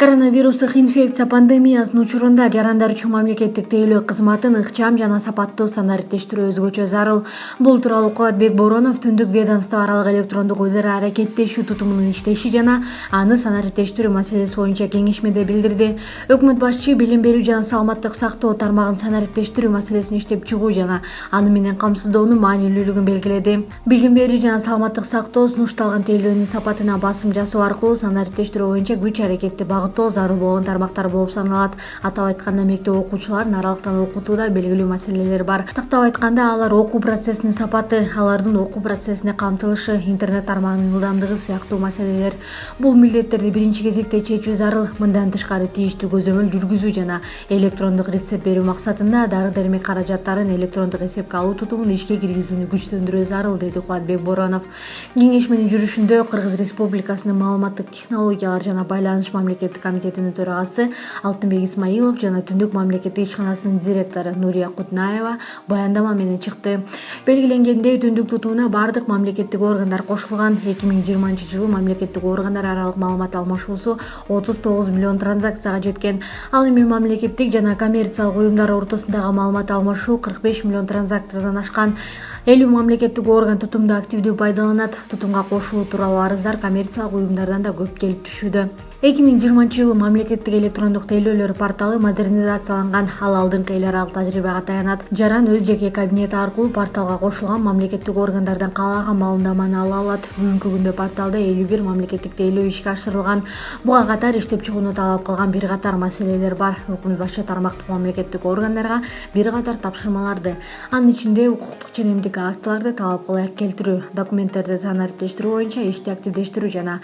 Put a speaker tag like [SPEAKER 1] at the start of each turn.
[SPEAKER 1] Коронавирустук инфекция пандемиясынын учурунда жарандар үчүн мамлекеттик тейлөө кызматын ыкчам жана сапаттуу санариптештирүү өзгөчө зарыл. Бул тууралуу Кубатбек Боронов түндүк ведомство аралык электрондук өз ара аракеттешүү тутумунун иштеши жана аны санариптештирүү маселеси боюнча кеңешмеде билдирди. Өкмөт башчы билим берүү жана саламаттык сактоо тармагын санариптештирүү маселесин иштеп чыгуу жана аны менен камсыздоонун маанилүүлүгүн белгиледи. Билим берүү жана саламаттык сактоо сунушталган тейлөөнүн сапатына басым жасоо аркылуу санариптештирүү боюнча күч аракетти багыттоо зарыл болгон тармактар болуп саналат. Атап айтканда, мектеп окуучуларын аралыктан окутууда белгилүү маселелер бар. Тактап айтканда, алар окуу процессинин сапаты, алардын окуу процессине камтылышы, интернет тармагынын ылдамдыгы сыяктуу маселелер. Бул милдеттерди биринчи кезекте чечүү зарыл. Мындан тышкары тийиштүү көзөмөл жүргүзүү жана электрондук рецепт берүү максатында дары-дармек каражаттарын электрондук эсепке алуу тутумун ишке киргизүүнү күчтөндүрүү зарыл, деди Кубатбек Боронов. Кеңешменин жүрүшүндө Кыргыз Республикасынын маалыматтык технологиялар жана байланыш мамлекеттик комитетинин төрагасы Алтынбек Исмаилов жана Түндүк мамлекеттик ишканасынын директору Нурия Кутнаева баяндама менен чыкты. Белгиленгендей, түндүк тутумуна бардык мамлекеттик органдар кошулган. 2020-жылы мамлекеттик органдар аралык маалымат алмашуусу 39 миллион транзакцияга жеткен. Ал эми мамлекеттик жана коммерциялык уюмдар ортосундагы маалымат алмашуу 45 миллион транзакциядан ашкан. 50 мамлекеттик орган тутумду активдүү пайдаланат. Тутумга кошулуу тууралуу арыздар коммерциялык уюмдардан да көп келип түшүүдө. 2020-жылы мамлекеттик электрондук тейлөөлөр порталы модернизацияланган. Ал алдыңкы эл аралык тажрыйбага таянат. Жаран өз жеке кабинети аркылуу порталга кошулган мамлекеттик органдардан каалаган маалымдаманы ала алат. Бүгүнкү күндө порталда 51 мамлекеттик тейлөө ишке ашырылган. Буга катар иштеп чыгууну талап кылган бир катар маселелер бар. Өкмөт башчы тармактык мамлекеттик органдарга бир катар тапшырмаларды, анын ичинде укуктук ченемдик актыларды талап кыла келтирүү, документтерди санариптештирүү боюнча ишти активдештирүү жана